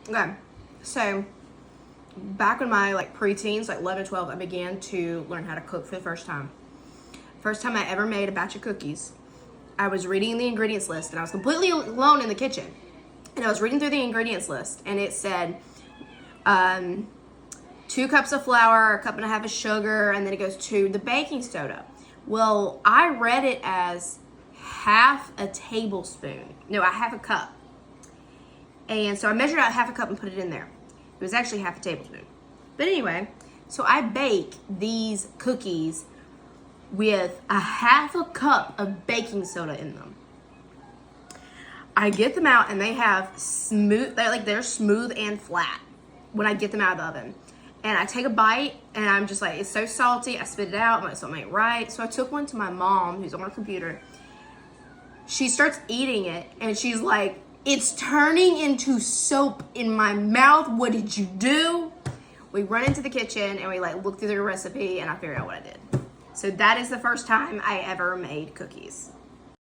Okay, so back in my like preteens, like 11, 12, I began to learn how to cook for the first time. First time I ever made a batch of cookies. I was reading the ingredients list and I was completely alone in the kitchen. And I was reading through the ingredients list and it said 2 cups of flour, a cup and a half of sugar, and then it goes to the baking soda. Well, I read it as half a tablespoon. No, a half a cup. And so I measured out half a cup and put it in there. It was actually half a tablespoon. But anyway, so I bake these cookies with a half a cup of baking soda in them. I get them out and they have they're smooth and flat when I get them out of the oven. And I take a bite and I'm just like, it's so salty. I spit it out. I'm like, something ain't right. So I took one to my mom who's on her computer. She starts eating it and she's like, it's turning into soap in my mouth. What did you do? We run into the kitchen and we like look through the recipe and I figure out what I did. So that is the first time I ever made cookies.